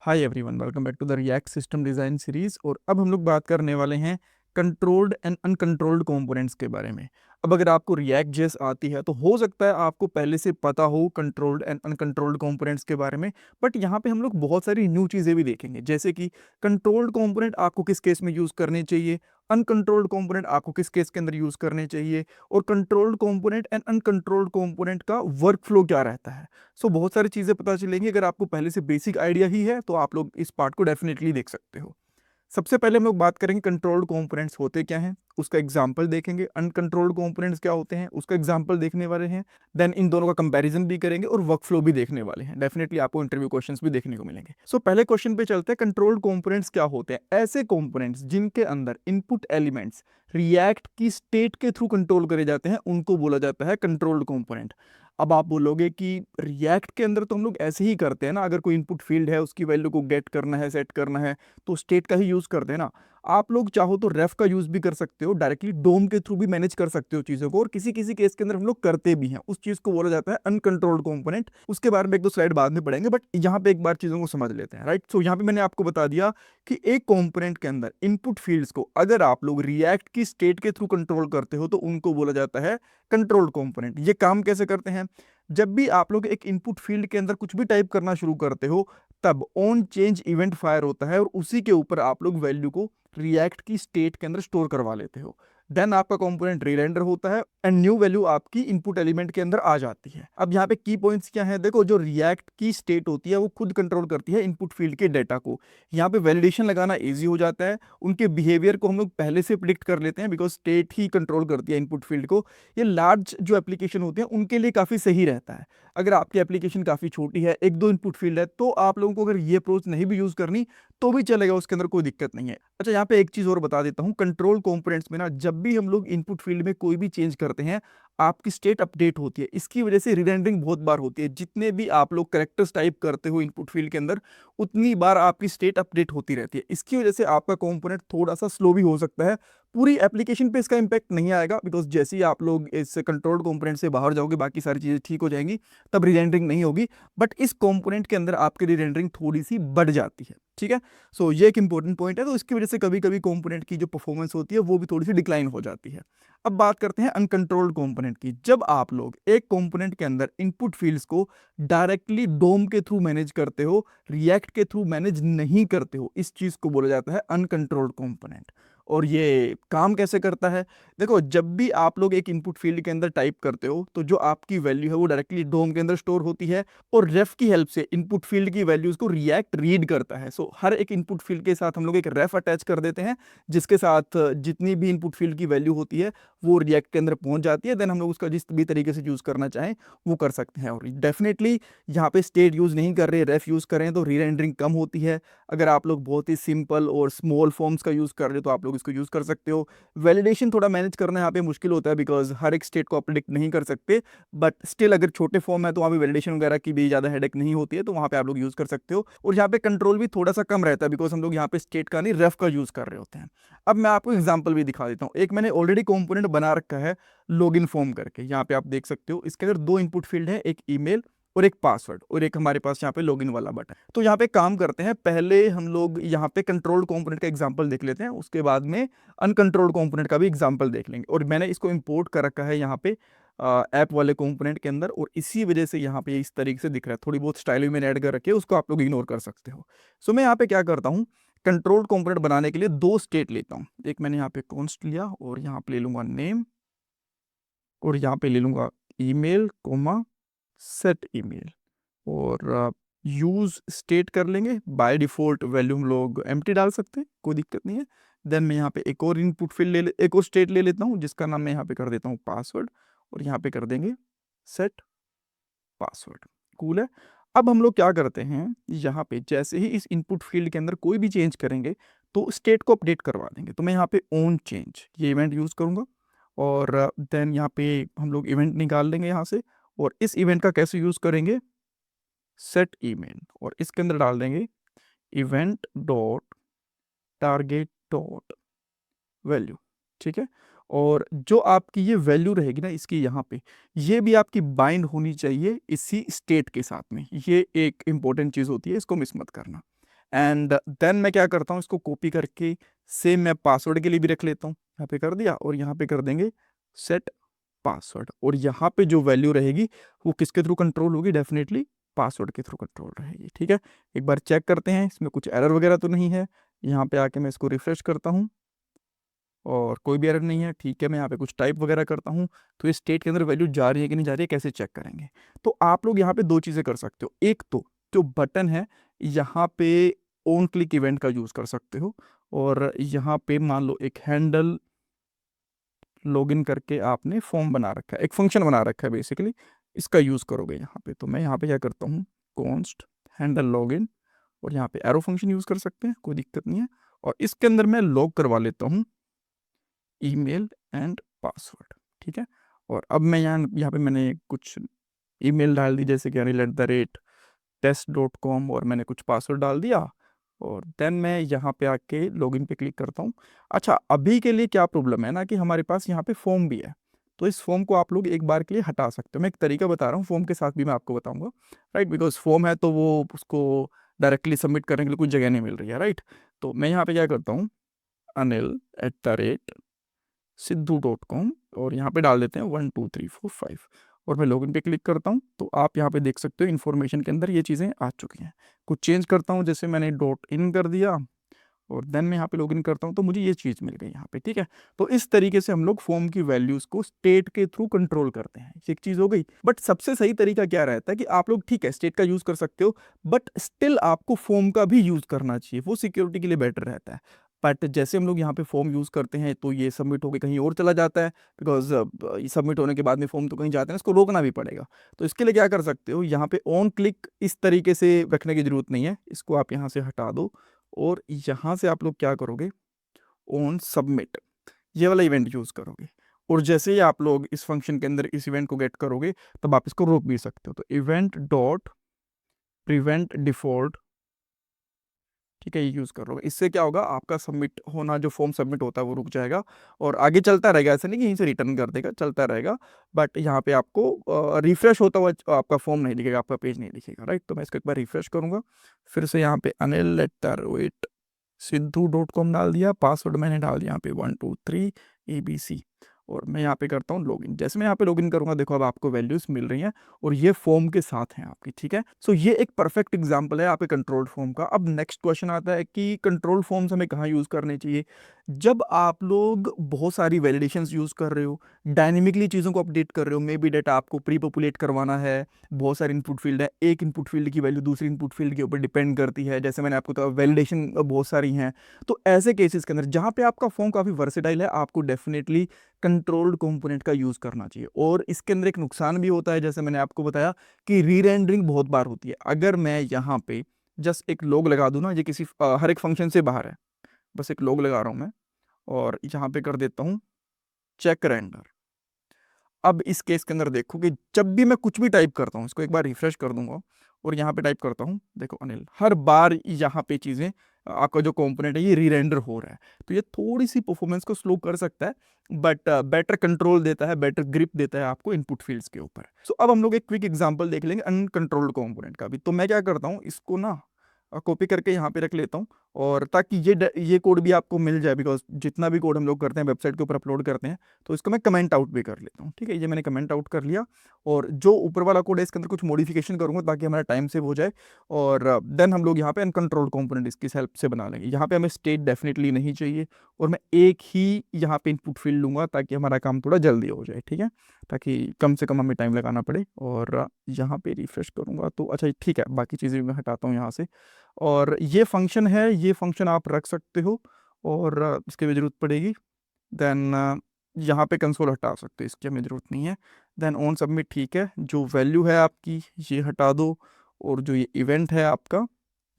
Hi everyone, welcome back to the React system design series. और अब हम लोग बात करने वाले हैं कंट्रोल्ड एंड अनकंट्रोल्ड कंपोनेंट्स के बारे में। अब अगर आपको रिएक्ट जेएस आती है तो हो सकता है आपको पहले से पता हो कंट्रोल्ड एंड अनकंट्रोल्ड कंपोनेंट्स के बारे में, बट यहाँ पे हम लोग बहुत सारी न्यू चीज़ें भी देखेंगे, जैसे कि कंट्रोल्ड कंपोनेंट आपको किस केस में यूज़ करने चाहिए, अनकंट्रोल्ड कंपोनेंट आपको किस केस के अंदर यूज़ करने चाहिए, और controlled component and uncontrolled component का वर्क फ्लो क्या रहता है। सो बहुत सारी चीज़ें पता चलेंगी। अगर आपको पहले से बेसिक आइडिया ही है तो आप लोग इस पार्ट को डेफिनेटली देख सकते हो। सबसे पहले हम लोग बात करेंगे कंट्रोल्ड कंपोनेंट्स होते क्या हैं, उसका एग्जांपल देखेंगे। अनकंट्रोल्ड कंपोनेंट्स क्या होते हैं उसका एग्जांपल देखने वाले हैं। देन इन दोनों का कंपैरिजन भी करेंगे और वर्क फ्लो भी देखने वाले हैं। डेफिनेटली आपको इंटरव्यू क्वेश्चंस भी देखने को मिलेंगे। सो पहले क्वेश्चन पे चलते हैं। कंट्रोल्ड कंपोनेंट्स क्या होते हैं? ऐसे कंपोनेंट्स जिनके अंदर इनपुट एलिमेंट्स रिएक्ट की स्टेट के थ्रू कंट्रोल करे जाते हैं उनको बोला जाता है कंट्रोल्ड कंपोनेंट। अब आप बोलोगे कि रिएक्ट के अंदर तो हम लोग ऐसे ही करते हैं ना, अगर कोई इनपुट फील्ड है उसकी वैल्यू को गेट करना है, सेट करना है, तो स्टेट का ही यूज करते हैं ना। आप लोग चाहो तो रेफ का यूज भी कर सकते हो, डायरेक्टली डोम के थ्रू भी मैनेज कर सकते हो चीजों को, और किसी किसी केस के अंदर हम लोग करते भी हैं। उस चीज को बोला जाता है अनकंट्रोल्ड कंपोनेंट। उसके बारे में एक दो स्लाइड बाद में पढ़ेंगे, बट यहाँ पे एक बार चीजों को समझ लेते हैं, राइट। सो यहाँ पे मैंने आपको बता दिया कि एक कंपोनेंट के अंदर इनपुट फील्ड्स को अगर आप लोग रिएक्ट की स्टेट के थ्रू कंट्रोल करते हो तो उनको बोला जाता है कंट्रोल्ड कंपोनेंट। ये काम कैसे करते हैं? जब भी आप लोग एक इनपुट फील्ड के अंदर कुछ भी टाइप करना शुरू करते हो तब ऑन चेंज इवेंट फायर होता है और उसी के ऊपर आप लोग वैल्यू को रिएक्ट की स्टेट के अंदर स्टोर करवा लेते हो। देन आपका कंपोनेंट रीरेंडर होता है एंड न्यू वैल्यू आपकी इनपुट एलिमेंट के अंदर आ जाती है। अब यहाँ पे की पॉइंट्स क्या है? देखो, जो रिएक्ट की स्टेट होती है वो खुद कंट्रोल करती है इनपुट फील्ड के डेटा को। यहाँ पे वैलिडेशन लगाना इजी हो जाता है। उनके बिहेवियर को हम लोग पहले से प्रिडिक्ट कर लेते हैं बिकॉज स्टेट ही कंट्रोल करती है इनपुट फील्ड को। ये लार्ज जो एप्लीकेशन होते हैं उनके लिए काफ़ी सही रहता है। अगर आपकी एप्लीकेशन काफ़ी छोटी है, एक दो इनपुट फील्ड है, तो आप लोगों को अगर ये अप्रोच नहीं भी यूज़ करनी तो भी चलेगा, उसके अंदर कोई दिक्कत नहीं है। अच्छा, यहाँ पे एक चीज़ और बता देता हूँ। कंट्रोल कंपोनेंट्स में ना जब भी हम लोग इनपुट फील्ड में कोई भी चेंज करते हैं आपकी स्टेट अपडेट होती है। इसकी वजह से रिरेंडरिंग बहुत बार होती है। जितने भी आप लोग कैरेक्टर्स टाइप करते हो इनपुट फील्ड के अंदर उतनी बार आपकी स्टेट अपडेट होती रहती है। इसकी वजह से आपका कंपोनेंट थोड़ा सा स्लो भी हो सकता है। पूरी एप्लीकेशन पे इसका इंपैक्ट नहीं आएगा बिकॉज जैसे ही आप लोग इस कंट्रोल्ड कंपोनेंट से बाहर जाओगे बाकी सारी चीज़ें ठीक हो जाएंगी, तब रीरेंडरिंग नहीं होगी। बट इस कंपोनेंट के अंदर आपकी रीरेंडरिंग थोड़ी सी बढ़ जाती है, ठीक है। सो ये एक इंपॉर्टेंट पॉइंट है। तो इसकी वजह से कभी कभी कंपोनेंट की जो परफॉर्मेंस होती है वो भी थोड़ी सी डिक्लाइन हो जाती है। अब बात करते हैं अनकंट्रोल्ड कंपोनेंट की। जब आप लोग एक कंपोनेंट के अंदर इनपुट फील्ड्स को डायरेक्टली डोम के थ्रू मैनेज करते हो, रिएक्ट के थ्रू मैनेज नहीं करते हो, इस चीज को बोला जाता है अनकंट्रोल्ड कंपोनेंट। और ये काम कैसे करता है? देखो, जब भी आप लोग एक इनपुट फील्ड के अंदर टाइप करते हो तो जो आपकी वैल्यू है वो डायरेक्टली डोम के अंदर स्टोर होती है और रेफ की हेल्प से इनपुट फील्ड की वैल्यूज को रिएक्ट रीड करता है। सो हर एक इनपुट फील्ड के साथ हम लोग एक रेफ अटैच कर देते हैं जिसके साथ जितनी भी इनपुट फील्ड की वैल्यू होती है वो रिएक्ट के अंदर पहुंच जाती है। देन हम लोग उसका जिस भी तरीके से यूज करना चाहें वो कर सकते हैं। और डेफिनेटली यहाँ पे स्टेट यूज नहीं कर रहे, रेफ यूज कर रहे हैं तो रीरेंडरिंग कम होती है। अगर आप लोग बहुत ही सिंपल और स्मॉल फॉर्म्स का यूज कर रहे हो तो आप लोग इसको यूज कर सकते हो। वैलिडेशन थोड़ा मैनेज करना यहाँ पे मुश्किल होता है बिकॉज हर एक स्टेट को आप प्रेडिक्ट नहीं कर सकते, बट स्टिल अगर छोटे फॉर्म है तो वहाँ पे वैलिडेशन वगैरह की भी ज़्यादा हेडेक नहीं होती है, तो वहाँ पे आप लोग यूज़ कर सकते हो। और यहाँ पे कंट्रोल भी थोड़ा सा कम रहता है बिकॉज हम लोग यहाँ पे स्टेट का नहीं रेफ का यूज़ कर रहे होते हैं। अब मैं आपको एग्जाम्पल भी दिखा देता हूँ। एक मैंने ऑलरेडी कंपोनेंट बना रखा है लॉगिन फॉर्म करके, यहाँ पे आप देख सकते हो। इसके अंदर दो इनपुट फील्ड है, एक ईमेल और एक पासवर्ड, और एक हमारे पास यहाँ पे लॉगिन वाला बटन। तो यहाँ पे काम करते हैं, पहले हम लोग यहाँ पे कंट्रोल्ड कंपोनेंट का एग्जांपल देख लेते हैं, उसके बाद में अनकंट्रोल्ड कंपोनेंट का भी एग्जांपल देख लेंगे। और मैंने इसको इंपोर्ट कर रखा है यहाँ पे ऐप वाले कंपोनेंट के अंदर, और इसी वजह से यहाँ पे इस तरीके से दिख रहा है। थोड़ी बहुत स्टाइल भी मैंने ऐड कर रखी है, उसको आप लोग इग्नोर कर सकते हो। सो मैं यहाँ पे क्या करता हूँ, कंट्रोल्ड कंपोनेंट बनाने के लिए दो स्टेट लेता हूँ। एक मैंने यहाँ पे कॉन्स्ट लिया और यहाँ पे ले लूंगा नेम, और यहाँ पे ले लूंगा ईमेल कोमा सेट ईमेल, और यूज स्टेट कर लेंगे। बाय डिफॉल्ट वैल्यू हम लोग एम्प्टी डाल सकते हैं, कोई दिक्कत नहीं है। देन मैं यहाँ पे एक और इनपुट फील्ड एक और स्टेट ले लेता हूँ जिसका नाम मैं यहाँ पे कर देता हूँ पासवर्ड, और यहाँ पे कर देंगे सेट पासवर्ड। कूल है। अब हम लोग क्या करते हैं, यहाँ पे जैसे ही इस इनपुट फील्ड के अंदर कोई भी चेंज करेंगे तो स्टेट को अपडेट करवा देंगे। तो मैं यहाँ पे ऑन चेंज ये इवेंट यूज करूंगा, और देन यहाँ पे हम लोग इवेंट निकाल लेंगे यहाँ से। और इस इवेंट का कैसे यूज करेंगे, सेट इवेंट, और इसके अंदर डाल देंगे event dot target dot value, ठीक है। और जो आपकी ये वैल्यू रहेगी ना इसकी यहाँ पे, ये भी आपकी बाइंड होनी चाहिए इसी स्टेट के साथ में। ये एक इंपॉर्टेंट चीज होती है, इसको मिस मत करना। एंड देन मैं क्या करता हूँ, इसको कॉपी करके सेम मैं पासवर्ड के लिए भी रख लेता हूँ, यहाँ पे कर दिया और यहाँ पे कर देंगे सेट पासवर्ड। और यहाँ पे जो वैल्यू रहेगी वो किसके थ्रू कंट्रोल होगी, डेफिनेटली पासवर्ड के थ्रू कंट्रोल रहेगी। ठीक है, एक बार चेक करते हैं इसमें कुछ एरर वगैरह तो नहीं है। यहाँ पे आके मैं इसको रिफ्रेश करता हूँ और कोई भी एरर नहीं है। ठीक है, मैं यहाँ पे कुछ टाइप वगैरह करता हूँ, तो ये स्टेट के अंदर वैल्यू जा रही है कि नहीं जा रही है, कैसे चेक करेंगे। तो आप लोग यहाँ पे दो चीज़ें कर सकते हो, एक तो जो बटन है यहाँ पे ऑन क्लिक इवेंट का यूज़ कर सकते हो, और यहाँ पे मान लो एक हैंडल लॉगिन करके आपने फॉर्म बना रखा है, एक फंक्शन बना रखा है बेसिकली, इसका यूज़ करोगे यहाँ पे। तो मैं यहाँ पे क्या करता हूँ, कॉन्स्ट हैंडल लॉगिन, और यहाँ पे एरो फंक्शन यूज़ कर सकते हैं, कोई दिक्कत नहीं है। और इसके अंदर मैं लॉग करवा लेता हूँ ईमेल एंड पासवर्ड। ठीक है, और अब मैं यहाँ पे मैंने कुछ ईमेल डाल दी, जैसे कि anil@test.com, और मैंने कुछ पासवर्ड डाल दिया, और देन मैं यहाँ पे आके लॉगिन पे क्लिक करता हूँ। अच्छा, अभी के लिए क्या प्रॉब्लम है ना कि हमारे पास यहाँ पे फॉर्म भी है, तो इस फॉर्म को आप लोग एक बार के लिए हटा सकते हो। मैं एक तरीका बता रहा हूँ, फॉर्म के साथ भी मैं आपको बताऊंगा, राइट, बिकॉज फॉर्म है तो वो उसको डायरेक्टली सबमिट करने के लिए कोई जगह नहीं मिल रही है, राइट। तो मैं यहाँ पे क्या करता हूँ, anil@sidhu.com, और यहाँ पे डाल देते हैं 1 2 3 4 5, और मैं लॉगिन पे क्लिक करता हूँ। तो आप यहाँ पे देख सकते हो इन्फॉर्मेशन के अंदर ये चीज़ें आ चुकी हैं। कुछ चेंज करता हूँ, जैसे मैंने .in कर दिया, और देन मैं यहाँ पे लॉगिन करता हूँ, तो मुझे ये चीज़ मिल गई यहाँ पे। ठीक है, तो इस तरीके से हम लोग फॉर्म की वैल्यूज़ को स्टेट के थ्रू कंट्रोल करते हैं, एक चीज़ हो गई। बट सबसे सही तरीका क्या रहता है कि आप लोग ठीक है स्टेट का यूज़ कर सकते हो, बट स्टिल आपको फॉर्म का भी यूज़ करना चाहिए, वो सिक्योरिटी के लिए बेटर रहता है। बट जैसे हम लोग यहाँ पे फॉर्म यूज़ करते हैं तो ये सबमिट होकर कहीं और चला जाता है, बिकॉज सबमिट होने के बाद में फॉर्म तो कहीं जाते हैं, इसको रोकना भी पड़ेगा। तो इसके लिए क्या कर सकते हो, यहाँ पे ऑन क्लिक इस तरीके से रखने की जरूरत नहीं है, इसको आप यहाँ से हटा दो, और यहाँ से आप लोग क्या करोगे, ऑन सबमिट ये वाला इवेंट यूज करोगे। और जैसे ही आप लोग इस फंक्शन के अंदर इस इवेंट को गेट करोगे, तब आप इसको रोक भी सकते हो। तो इवेंट डॉट प्रिवेंट डिफॉल्ट, ठीक है, ये यूज करोगे। इससे क्या होगा, आपका सबमिट होना, जो फॉर्म सबमिट होता है वो रुक जाएगा, और आगे चलता रहेगा, ऐसा नहीं कि यहीं से रिटर्न कर देगा, चलता रहेगा। बट यहाँ पे आपको रिफ्रेश होता हुआ आपका फॉर्म नहीं दिखेगा, आपका पेज नहीं दिखेगा, राइट। तो मैं इसको एक बार रिफ्रेश करूंगा, फिर से यहाँ पे anil@sidhu.com डाल दिया, पासवर्ड मैंने डाल दिया यहाँ पे 1 2 3 ABC, और मैं यहाँ पे करता हूँ लॉगिन। जैसे मैं यहाँ पे लॉगिन करूंगा, देखो अब आपको वैल्यूज मिल रही हैं, और ये फॉर्म के साथ हैं आपकी। ठीक है, सो ये एक परफेक्ट एग्जांपल है आपके कंट्रोल्ड फॉर्म का। अब नेक्स्ट क्वेश्चन आता है कि कंट्रोल फॉर्म्स हमें कहाँ यूज करने चाहिए। जब आप लोग बहुत सारी वैलिडेशंस यूज कर रहे हो, डायनेमिकली चीज़ों को अपडेट कर रहे हो, मे बी डेटा आपको प्री पॉपुलेट करवाना है, बहुत सारे इनपुट फील्ड है, एक इनपुट फील्ड की वैल्यू दूसरी इनपुट फील्ड के ऊपर डिपेंड करती है, जैसे मैंने आपको कहा वैलिडेशन बहुत सारी हैं। तो ऐसे केसेस के अंदर जहाँ पे आपका फॉर्म काफ़ी वर्सेटाइल है, आपको डेफिनेटली कंट्रोल्ड कंपोनेंट का यूज़ करना चाहिए। और इसके अंदर एक नुकसान भी होता है, जैसे मैंने आपको बताया कि री-रेंडरिंग बहुत बार होती है। अगर मैं यहाँ पे जस्ट एक लॉग लगा दूँ ना, ये किसी हर एक फंक्शन से बाहर है, बस एक लॉग लगा रहा हूँ मैं, और यहाँ पे कर देता हूँ चेक रेंडर। अब इस केस के अंदर देखो कि जब भी मैं कुछ भी टाइप करता हूँ, इसको एक बार रिफ्रेश कर दूंगा, और यहाँ पे टाइप करता हूँ, देखो अनिल, हर बार यहाँ पे चीज़ें, आपका जो कंपोनेंट है ये री रेंडर हो रहा है। तो ये थोड़ी सी परफॉर्मेंस को स्लो कर सकता है, बट बेटर कंट्रोल देता है, बेटर ग्रिप देता है आपको इनपुट फील्ड्स के ऊपर। सो अब हम लोग एक क्विक एग्जांपल देख लेंगे अनकंट्रोल्ड कंपोनेंट का भी। तो मैं क्या करता हूँ, इसको ना कॉपी करके यहाँ पे रख लेता हूँ, और ताकि ये कोड भी आपको मिल जाए, बिकॉज जितना भी कोड हम लोग करते हैं वेबसाइट के ऊपर अपलोड करते हैं, तो इसको मैं कमेंट आउट भी कर लेता हूँ। ठीक है, ये मैंने कमेंट आउट कर लिया, और जो ऊपर वाला कोड है इसके अंदर कुछ मॉडिफिकेशन करूंगा ताकि हमारा टाइम सेव हो जाए, और देन हम लोग यहाँ पे अनकंट्रोल्ड कंपोनेंट इसकी हेल्प से बना लेंगे। यहाँ पे हमें स्टेट डेफिनेटली नहीं चाहिए, और मैं एक ही यहाँ पे इनपुट फील्ड लूंगा ताकि हमारा काम थोड़ा जल्दी हो जाए। ठीक है, ताकि कम से कम हमें टाइम लगाना पड़े। और यहाँ पे रिफ्रेश करूंगा, तो अच्छा ठीक है, बाकी चीज़ें भी मैं हटाता हूँ यहाँ से। और ये फंक्शन है, ये फंक्शन आप रख सकते हो, और इसकी भी जरूरत पड़ेगी। देन यहाँ पे कंसोल हटा सकते हो, इसकी हमें ज़रूरत नहीं है। देन ऑन सबमिट, ठीक है, जो वैल्यू है आपकी ये हटा दो, और जो ये इवेंट है आपका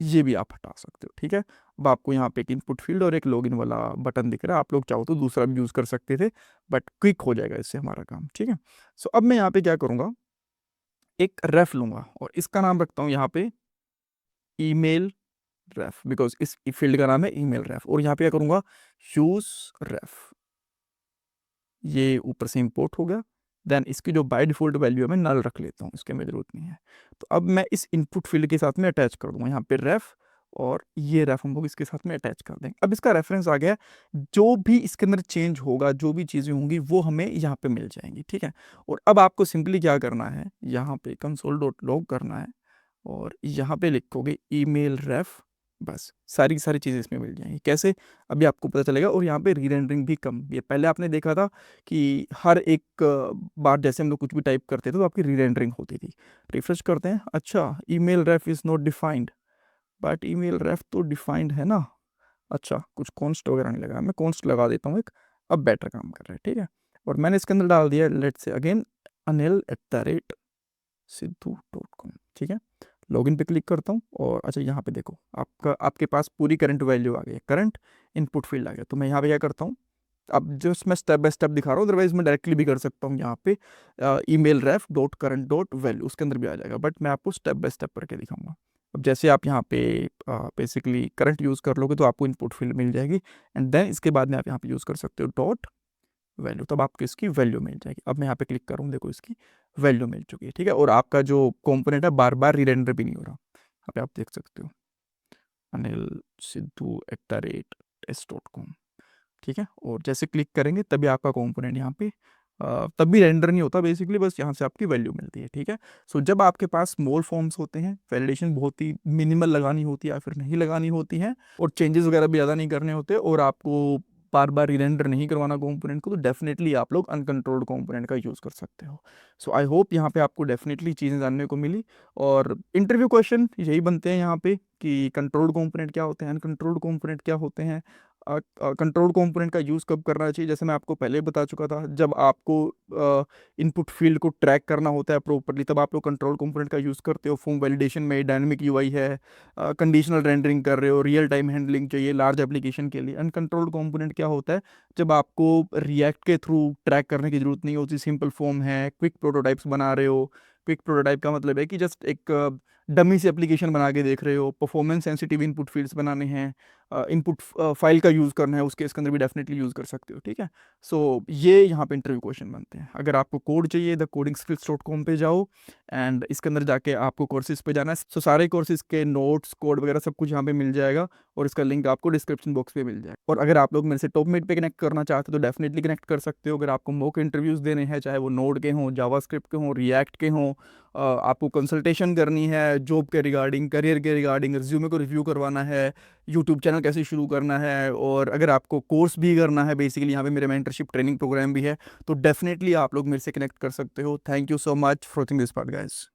ये भी आप हटा सकते हो। ठीक है, अब आपको यहाँ पे एक इनपुट फील्ड और एक लॉगिन वाला बटन दिख रहा है, आप लोग चाहो तो दूसरा भी यूज़ कर सकते थे, बट क्विक हो जाएगा इससे हमारा काम। ठीक है, सो अब मैं यहाँ पे क्या करूँगा, एक रेफ लूंगा, और इसका नाम रखता हूँ यहाँ पे ईमेल रेफ, बिकॉज इस फील्ड का नाम है ईमेल रेफ। और यहाँ पे क्या करूँगा, यूज रेफ, ये ऊपर से इंपोर्ट हो गया। देन इसकी जो बाय डिफॉल्ट वैल्यू है मैं नल रख लेता हूँ, इसके में जरूरत नहीं है। तो अब मैं इस इनपुट फील्ड के साथ में अटैच कर दूंगा यहाँ पे रेफ, और ये रेफ हम लोग इसके साथ में अटैच कर देंगे। अब इसका रेफरेंस आ गया, जो भी इसके अंदर चेंज होगा, जो भी चीज़ें होंगी वो हमें यहाँ पे मिल जाएंगी, ठीक है। और अब आपको सिंपली क्या करना है, यहाँ पे console.log करना है और यहाँ पे लिखोगे ईमेल रेफ, बस सारी सारी चीज़ें इसमें मिल जाएंगी। कैसे, अभी आपको पता चलेगा। और यहाँ पे री रेंडरिंग भी कम, ये पहले आपने देखा था कि हर एक बार जैसे हम लोग कुछ भी टाइप करते थे तो आपकी री रेंडरिंग होती थी। रिफ्रेश करते हैं, अच्छा email ref is not defined, but email ref तो डिफाइंड है ना। अच्छा, कुछ कॉन्स्ट वगैरह नहीं लगा, मैं कॉन्स्ट लगा देता हूँ एक, अब बेटर काम कर रहा है, ठीक है। और मैंने इसके अंदर डाल दिया लेट्स से अगेन anil@sidhu.com, ठीक है। लॉगिन पे क्लिक करता हूँ और अच्छा यहाँ पे देखो आपके पास पूरी करंट वैल्यू आ गई है, करंट इनपुट फील्ड आ गया। तो मैं यहाँ पे क्या करता हूँ, अब जस्ट मैं स्टेप बाय स्टेप दिखा रहा हूँ, अदरवाइज मैं डायरेक्टली भी कर सकता हूँ यहाँ पे ईमेल रेफ डॉट करंट डॉट वैल्यू, उसके अंदर भी आ जाएगा, बट मैं आपको स्टेप बाय स्टेप करके दिखाऊंगा। अब जैसे आप यहाँ पे बेसिकली करंट यूज़ कर लोगे तो आपको इनपुट फील्ड मिल जाएगी, एंड देन इसके बाद में आप यहाँ पे यूज़ कर सकते हो डॉट वैल्यू, तब आपको इसकी वैल्यू मिल जाएगी। अब मैं यहाँ पे क्लिक करूँ, देखो इसकी वैल्यू मिल चुकी है, ठीक है। और आपका जो कॉम्पोनेंट है बार बार री रेंडर भी नहीं हो रहा, यहाँ पे आप देख सकते हो anilsidhu@s.com, ठीक है। और जैसे क्लिक करेंगे तभी आपका कंपोनेंट यहाँ पे तब भी रेंडर नहीं होता बेसिकली, बस यहाँ से आपकी वैल्यू मिलती है, ठीक है। सो जब आपके पास स्मॉल फॉर्म्स होते हैं, वैलिडेशन बहुत ही मिनिमल लगानी होती है या फिर नहीं लगानी होती है, और चेंजेस वगैरह भी ज़्यादा नहीं करने होते, और आपको बार बार रेंडर नहीं करवाना कंपोनेंट को, तो डेफिनेटली आप लोग अनकंट्रोल्ड कंपोनेंट का यूज़ कर सकते हो। सो आई होप यहाँ पे आपको डेफिनेटली चीज़ें जानने को मिली। और इंटरव्यू क्वेश्चन यही बनते हैं यहाँ पे कि कंट्रोल्ड कंपोनेंट क्या होते हैं, अनकंट्रोल्ड कंपोनेंट क्या होते हैं, कंट्रोल कंपोनेंट का यूज़ कब करना चाहिए, जैसे मैं आपको पहले बता चुका था, जब आपको इनपुट फील्ड को ट्रैक करना होता है प्रॉपरली तब आप लोग कंट्रोल कंपोनेंट का यूज़ करते हो। फॉर्म वैलिडेशन में डायनामिक यूआई है, कंडीशनल रेंडरिंग कर रहे हो, रियल टाइम हैंडलिंग चाहिए लार्ज एप्लीकेशन के लिए। अनकंट्रोल्ड कंपोनेंट क्या होता है, जब आपको रिएक्ट के थ्रू ट्रैक करने की जरूरत नहीं होती, सिंपल फॉर्म है, क्विक प्रोटोटाइप्स बना रहे हो। क्विक प्रोटोटाइप का मतलब है कि जस्ट एक डमी से एप्लीकेशन बना के देख रहे हो, परफॉर्मेंस सेंसिटिव इनपुट फील्ड्स बनाने हैं, इनपुट फाइल का यूज़ करना है, उसके इसके अंदर भी डेफिनेटली यूज़ कर सकते हो, ठीक है। सो ये यहाँ पे इंटरव्यू क्वेश्चन बनते हैं। अगर आपको कोड चाहिए thecodingskills.com पे जाओ, एंड इसके अंदर जाके आपको कोर्सेज पे जाना है। सो सारे कोर्सेज के नोट्स कोड वगैरह सब कुछ यहाँ पे मिल जाएगा, और इसका लिंक आपको डिस्क्रिप्शन बॉक्स पे मिल जाएगा। और अगर आप लोग मेरे से टॉपमेट पे कनेक्ट करना चाहते हो तो डेफिनेटली कनेक्ट कर सकते हो। अगर आपको मॉक इंटरव्यूज़ देने हैं, चाहे वो नोड के हों, जावास्क्रिप्ट के हों, रिएक्ट के हों, आपको कंसल्टेशन करनी है जॉब के रिगार्डिंग, करियर के रिगार्डिंग, रिज्यूमे को रिव्यू करवाना है, यूट्यूब चैनल कैसे शुरू करना है, और अगर आपको कोर्स भी करना है, बेसिकली यहाँ पे मेरा मेंटरशिप ट्रेनिंग प्रोग्राम भी है, तो डेफिनेटली आप लोग मेरे से कनेक्ट कर सकते हो। Thank you so much for watching this part guys.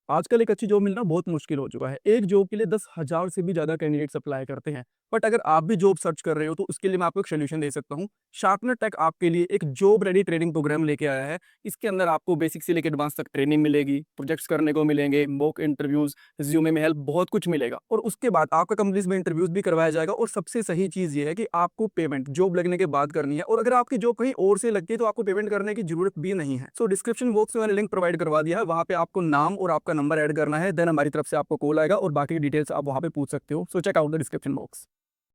आजकल एक अच्छी जॉब मिलना बहुत मुश्किल हो चुका है। एक जॉब के लिए 10,000 से भी ज़्यादा कैंडिडेट्स अप्लाई करते हैं। बट अगर आप भी जॉब सर्च कर रहे हो तो उसके लिए मैं आपको एक सॉल्यूशन दे सकता हूँ। शार्पनर टेक आपके लिए एक जॉब रेडी ट्रेनिंग प्रोग्राम लेके आया है। इसके अंदर आपको बेसिक से लेकर एडवांस तक ट्रेनिंग मिलेगी, प्रोजेक्ट्स करने को मिलेंगे, मॉक इंटरव्यूज, रिज्यूमे में हेल्प, बहुत कुछ मिलेगा। और उसके बाद आपका कंपनीज में इंटरव्यूज भी करवाया जाएगा। और सबसे सही चीज़ ये है कि आपको पेमेंट जॉब लगने के बाद करनी है, और अगर आपकी जॉब कहीं और से लगती है तो आपको पेमेंट करने की जरूरत भी नहीं है। सो डिस्क्रिप्शन बॉक्स में मैंने लिंक प्रोवाइड करवा दिया है, वहाँ पे आपको नाम और आपका नंबर ऐड करना है, देन हमारी तरफ से आपको कॉल आएगा और बाकी डिटेल्स आप वहाँ पे पूछ सकते हो। So check out the description box.